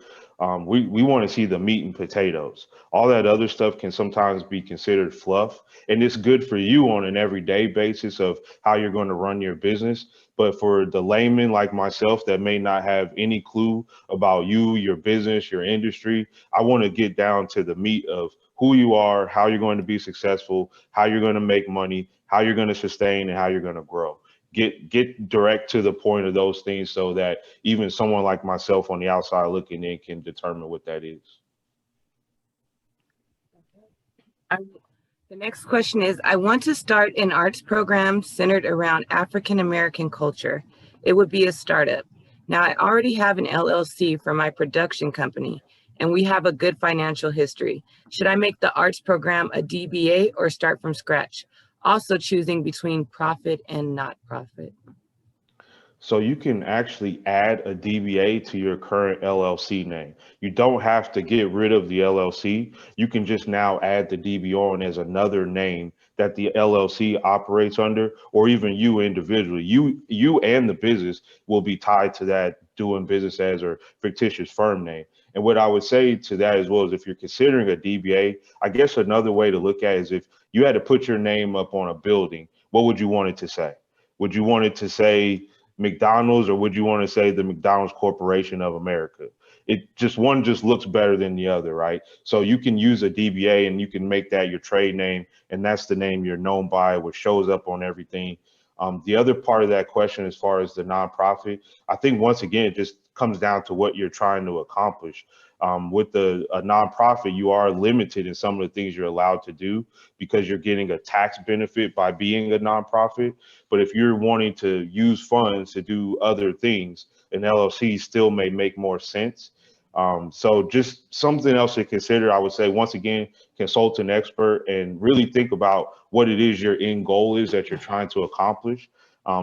we want to see the meat and potatoes. All that other stuff can sometimes be considered fluff, and it's good for you on an everyday basis of how you're going to run your business. But for the layman like myself that may not have any clue about you, your business, your industry, I want to get down to the meat of who you are, how you're going to be successful, how you're going to make money, how you're going to sustain, and how you're going to grow. Get direct to the point of those things so that even someone like myself on the outside looking in can determine what that is. The next question is, I want to start an arts program centered around African American culture. It would be a startup. Now, I already have an LLC for my production company, and we have a good financial history. Should I make the arts program a DBA or start from scratch? Also choosing between profit and not profit. So you can actually add a DBA to your current LLC name. You don't have to get rid of the LLC. You can just now add the DBA on as another name that the LLC operates under, or even you individually. You and the business will be tied to that doing business as or fictitious firm name. And what I would say to that as well is, if you're considering a DBA, I guess another way to look at it is, if you had to put your name up on a building, what would you want it to say? Would you want it to say McDonald's, or would you want to say the McDonald's Corporation of America? One just looks better than the other, right? So you can use a DBA and you can make that your trade name, and that's the name you're known by, which shows up on everything. The other part of that question, as far as the nonprofit, I think once again, it just comes down to what you're trying to accomplish. With a nonprofit, you are limited in some of the things you're allowed to do because you're getting a tax benefit by being a nonprofit. But if you're wanting to use funds to do other things, an LLC still may make more sense. So just something else to consider. I would say, once again, consult an expert and really think about what it is your end goal is that you're trying to accomplish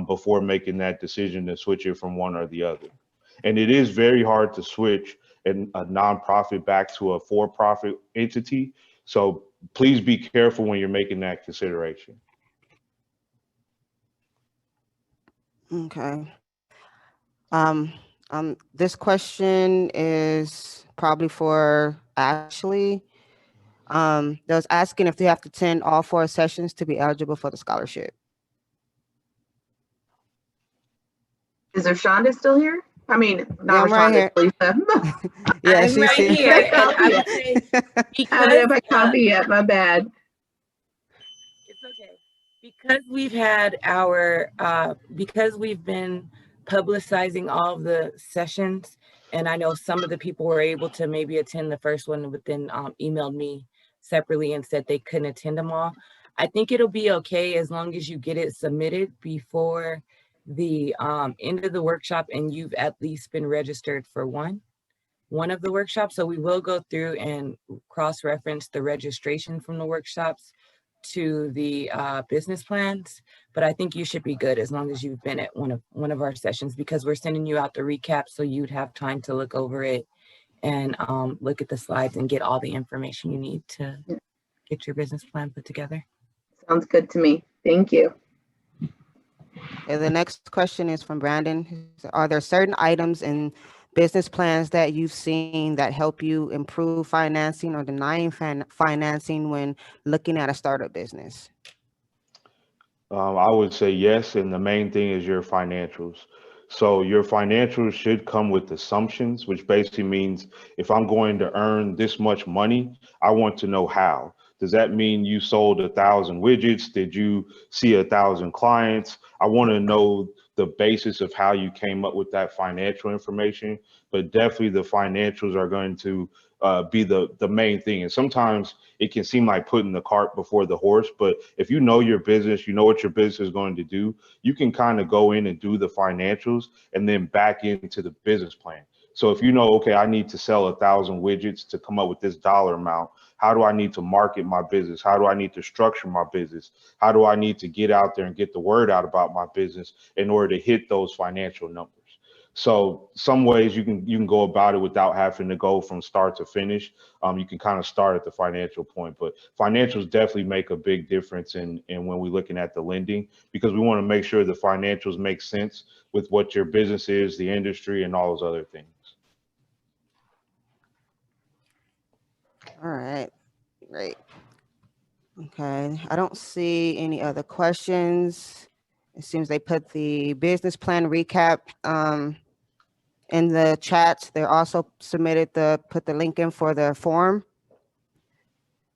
before making that decision to switch it from one or the other. And it is very hard to switch a nonprofit back to a for-profit entity. So please be careful when you're making that consideration. Okay. This question is probably for Ashley. They was asking if they have to attend all 4 sessions to be eligible for the scholarship. Is Rashonda still here? I mean, Yeah, not I'm right Rashonda, here. Lisa. Yeah, I'm she's right here. here. And I Copy would it. say, I haven't because had my coffee yet. My bad. it's okay. Because we've been publicizing all of the sessions, and I know some of the people were able to maybe attend the first one, but then emailed me separately and said they couldn't attend them all. I think it'll be okay as long as you get it submitted before the end of the workshop and you've at least been registered for one of the workshops. So we will go through and cross-reference the registration from the workshops to the business plans, but I think you should be good as long as you've been at one of our sessions, because we're sending you out the recap so you'd have time to look over it and look at the slides and get all the information you need to get your business plan put together. Sounds good to me. Thank you. Okay, the next question is from Brandon. Are there certain items in business plans that you've seen that help you improve financing or denying financing when looking at a startup business? I would say yes, and the main thing is your financials. So your financials should come with assumptions, which basically means if I'm going to earn this much money, I want to know how. Does that mean you sold 1,000 widgets? Did you see 1,000 clients? I want to know the basis of how you came up with that financial information, but definitely the financials are going to be the main thing. And sometimes it can seem like putting the cart before the horse, but if you know your business, you know what your business is going to do, you can kind of go in and do the financials and then back into the business plan. So if you know, okay, I need to sell 1,000 widgets to come up with this dollar amount, how do I need to market my business? How do I need to structure my business? How do I need to get out there and get the word out about my business in order to hit those financial numbers? So some ways you can go about it without having to go from start to finish. You can kind of start at the financial point, but financials definitely make a big difference in when we're looking at the lending, because we want to make sure the financials make sense with what your business is, the industry, and all those other things. All right, great. Okay, I don't see any other questions. It seems they put the business plan recap in the chat. They also put the link in for the form.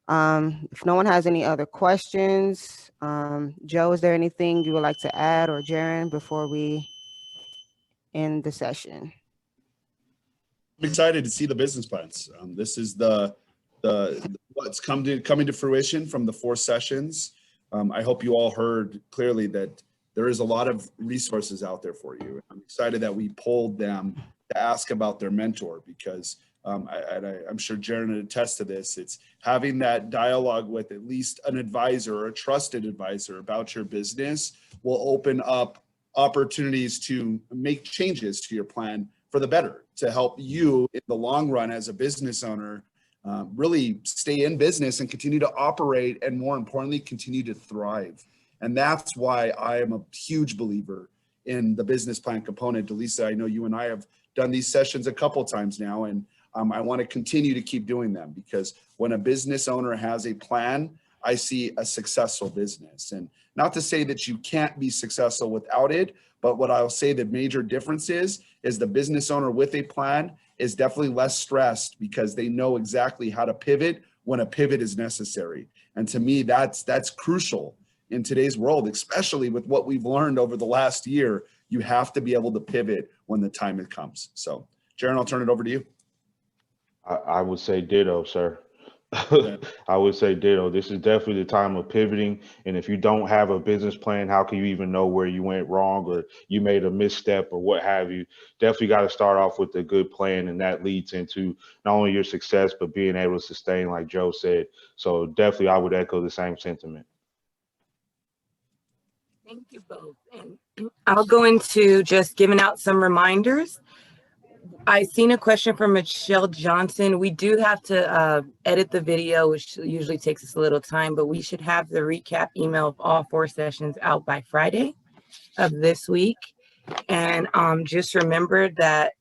If no one has any other questions, Joe, is there anything you would like to add, or Jaren, before we end the session? I'm excited to see the business plans. This is the what's coming to fruition from the 4 sessions. I hope you all heard clearly that there is a lot of resources out there for you. I'm excited that we pulled them to ask about their mentor, because I'm sure Jaren would attest to this. It's having that dialogue with at least an advisor or a trusted advisor about your business will open up opportunities to make changes to your plan for the better, to help you in the long run as a business owner really stay in business and continue to operate, and more importantly, continue to thrive. And that's why I am a huge believer in the business plan component. Delisa, I know you and I have done these sessions a couple times now, and I want to continue to keep doing them, because when a business owner has a plan, I see a successful business. And not to say that you can't be successful without it, but what I'll say the major difference is the business owner with a plan is definitely less stressed, because they know exactly how to pivot when a pivot is necessary. And to me, that's crucial in today's world, especially with what we've learned over the last year. You have to be able to pivot when the time comes. So, Jaren, I'll turn it over to you. I would say ditto, sir. Okay. I would say ditto. This is definitely the time of pivoting. And if you don't have a business plan, how can you even know where you went wrong or you made a misstep or what have you? Definitely got to start off with a good plan. And that leads into not only your success, but being able to sustain, like Joe said. So definitely, I would echo the same sentiment. Thank you both. And I'll go into just giving out some reminders. I seen a question from Michelle Johnson. We do have to edit the video, which usually takes us a little time, but we should have the recap email of all 4 sessions out by Friday of this week. And just remember that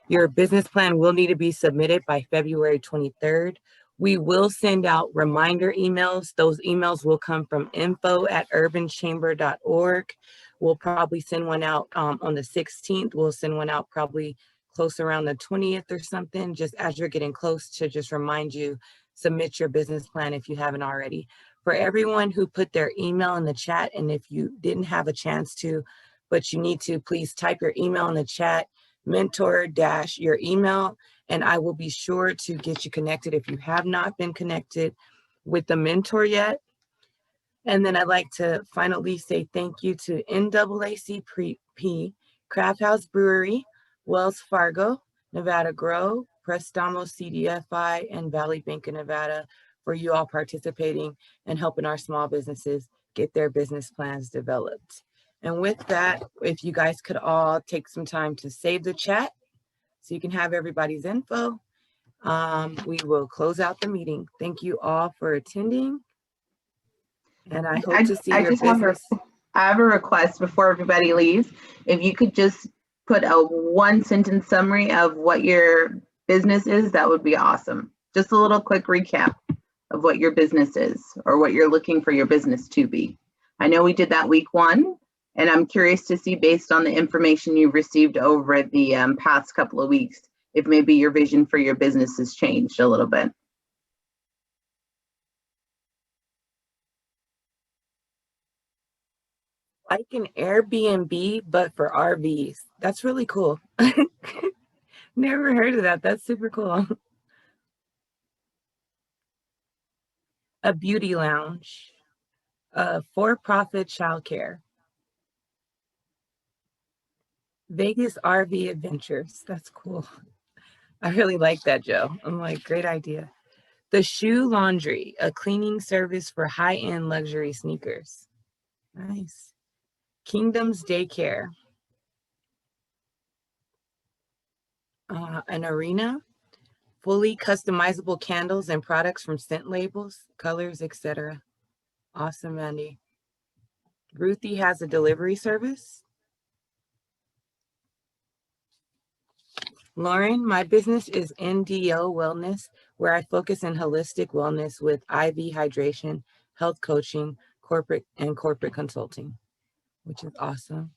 your business plan will need to be submitted by February 23rd. We will send out reminder emails. Those emails will come from info@urbanchamber.org. We'll probably send one out on the 16th. We'll send one out probably close around the 20th or something, just as you're getting close, to just remind you, submit your business plan if you haven't already. For everyone who put their email in the chat, and if you didn't have a chance to, but you need to, please type your email in the chat, mentor-your email, and I will be sure to get you connected if you have not been connected with the mentor yet. And then I'd like to finally say thank you to NAACP, Craft House Brewery, Wells Fargo, Nevada Grow, Prestamo CDFI, and Valley Bank of Nevada for you all participating and helping our small businesses get their business plans developed. And with that, if you guys could all take some time to save the chat so you can have everybody's info, we will close out the meeting. Thank you all for attending. And I hope to see your business. I have a request before everybody leaves. If you could just put a one sentence summary of what your business is, that would be awesome. Just a little quick recap of what your business is or what you're looking for your business to be. I know we did that week 1, and I'm curious to see, based on the information you've received over the past couple of weeks, if maybe your vision for your business has changed a little bit. Like an Airbnb, but for RVs. That's really cool. Never heard of that. That's super cool. A beauty lounge, for-profit childcare, Vegas RV adventures. That's cool. I really like that, Joe. I'm like, great idea. The Shoe Laundry, a cleaning service for high-end luxury sneakers. Nice. Kingdom's Daycare. An arena, fully customizable candles and products from scent labels, colors, etc. Awesome, Andy. Ruthie has a delivery service. Lauren, my business is NDO Wellness, where I focus on holistic wellness with IV hydration, health coaching, corporate consulting, which is awesome.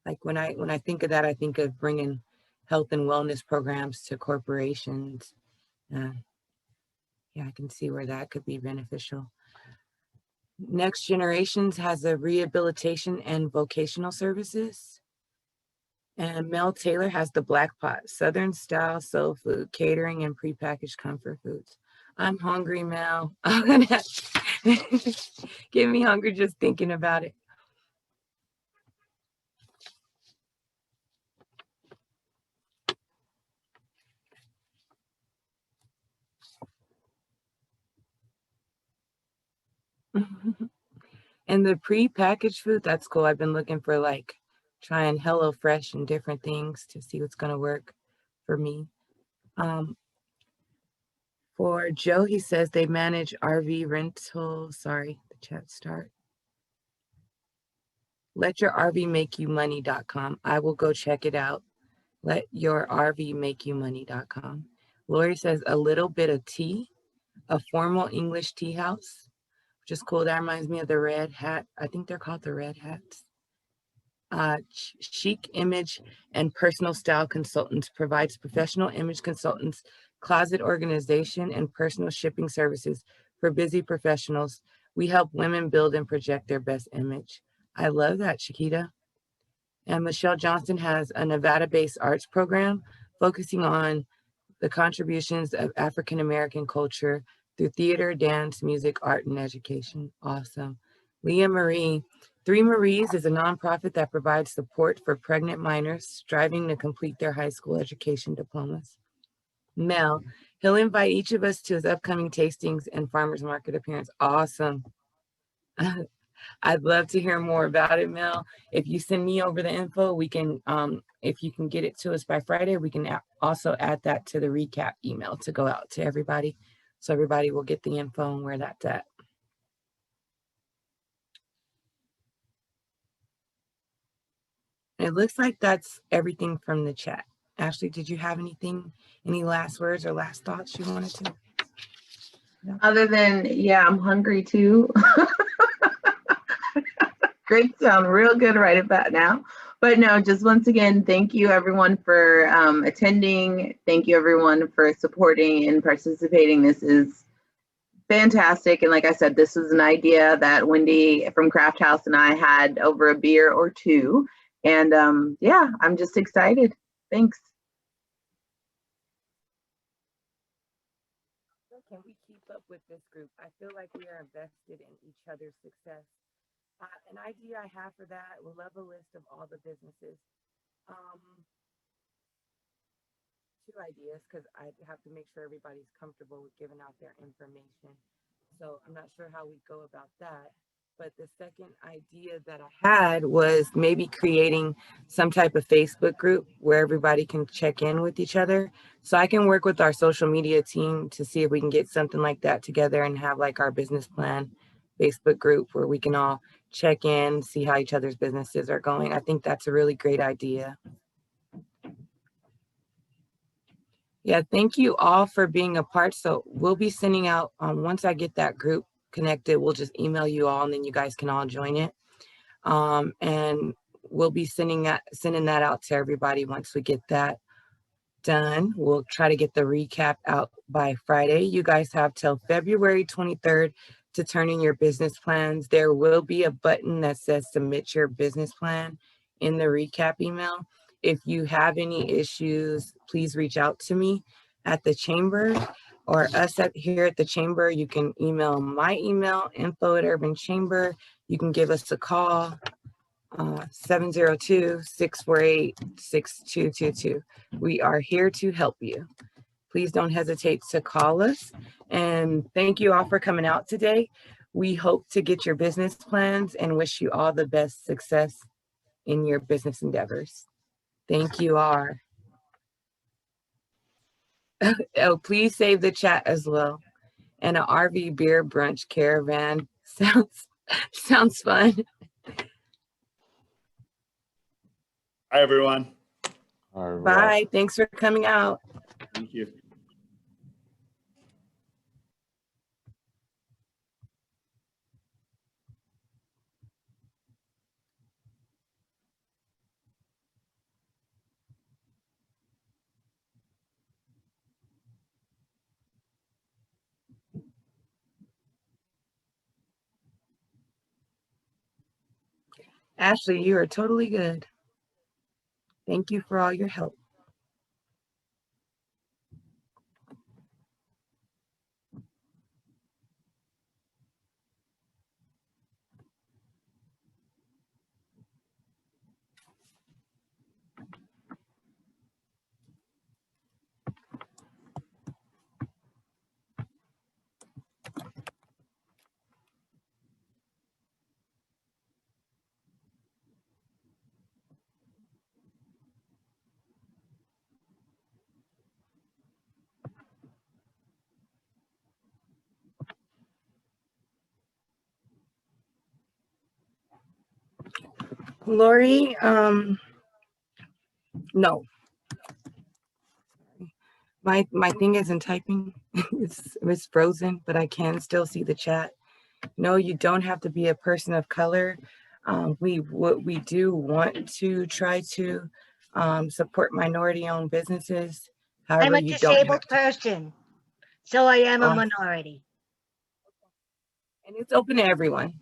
Like when I think of that, I think of bringing health and wellness programs to corporations. Yeah, I can see where that could be beneficial. Next Generations has a rehabilitation and vocational services. And Mel Taylor has the Black Pot, Southern style soul food, catering and prepackaged comfort foods. I'm hungry, Mel. I'm gonna get me hungry just thinking about it. And the prepackaged food, that's cool. I've been looking for like trying HelloFresh and different things to see what's gonna work for me. For Joe, he says they manage RV rental. Sorry, the chat start. LetYourRVMakeYouMoney.com. I will go check it out. LetYourRVMakeYouMoney.com. Lori says a little bit of tea, a formal English tea house, which is cool. That reminds me of the Red Hat. I think they're called the Red Hats. Chic Image and Personal Style Consultants provides professional image consultants, closet organization, and personal shipping services for busy professionals. We help women build and project their best image. I love that, Chiquita. And Michelle Johnson has a Nevada-based arts program focusing on the contributions of African-American culture through theater, dance, music, art, and education. Awesome. Leah Marie, Three Maries is a nonprofit that provides support for pregnant minors striving to complete their high school education diplomas. Mel, he'll invite each of us to his upcoming tastings and farmers market appearance. Awesome. I'd love to hear more about it, Mel. If you send me over the info, we can, if you can get it to us by Friday, we can also add that to the recap email to go out to everybody. So everybody will get the info and where that's at. It looks like that's everything from the chat. Ashley, did you have anything, any last words or last thoughts you wanted to? Other than, yeah, I'm hungry too. Great, sound real good right about now. But no, just once again, thank you everyone for attending. Thank you everyone for supporting and participating. This is fantastic. And like I said, this is an idea that Wendy from Craft House and I had over a beer or two. And yeah, I'm just excited. Thanks. Can we keep up with this group? I feel like we are invested in each other's success. An idea I have for that, we'll have a list of all the businesses. Two ideas, because I have to make sure everybody's comfortable with giving out their information. So I'm not sure how we go about that. But the second idea that I had was maybe creating some type of Facebook group where everybody can check in with each other. So I can work with our social media team to see if we can get something like that together and have like our business plan Facebook group where we can all check in, see how each other's businesses are going. I think that's a really great idea. Yeah, thank you all for being a part. So we'll be sending out, once I get that group connected, we'll just email you all and then you guys can all join it. And we'll be sending that out to everybody once we get that done. We'll try to get the recap out by Friday. You guys have till February 23rd to turn in your business plans. There will be a button that says submit your business plan in the recap email. If you have any issues, please reach out to me at the chamber or us here at the chamber. You can email my email, info@Urban Chamber. You can give us a call, 702-648-6222. We are here to help you. Please don't hesitate to call us. And thank you all for coming out today. We hope to get your business plans and wish you all the best success in your business endeavors. Thank you, R. Oh, please save the chat as well. And an RV beer brunch caravan sounds fun. Hi, everyone. All right. Bye. Thanks for coming out. Thank you. Ashley, you are totally good. Thank you for all your help. Lori, no. My thing isn't typing. it's frozen, but I can still see the chat. No, you don't have to be a person of color. We do want to try to support minority-owned businesses. However, I'm a you don't have disabled to. person, so I am a Awesome. minority. And it's open to everyone.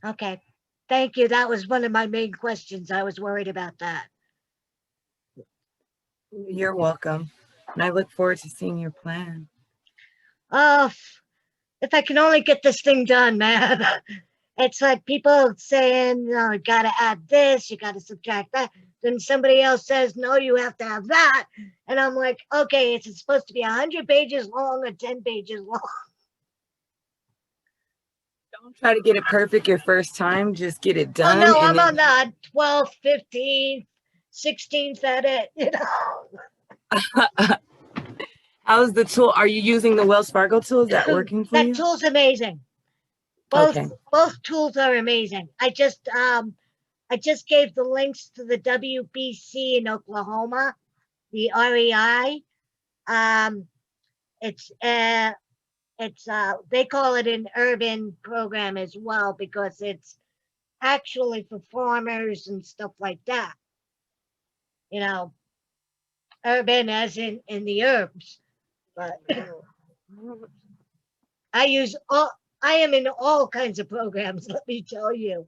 Okay, thank you. That was one of my main questions. I was worried about that. You're welcome. And I look forward to seeing your plan. Oh, if I can only get this thing done, man. It's like people saying, you got to add this, you got to subtract that. Then somebody else says, no, you have to have that. And I'm like, okay, is it supposed to be 100 pages long or 10 pages long? Don't try to get it perfect your first time. Just get it done. Oh, no, I'm then... on the 12th, 15th, 16th edit, you know. How's the tool? Are you using the Wells Fargo tool? Is that working for That you? tool's amazing. Both tools are amazing. I just I just gave the links to the WBC in Oklahoma, the REI. It's they call it an urban program as well because it's actually for farmers and stuff like that. You know, urban as in the herbs, but I am in all kinds of programs, let me tell you.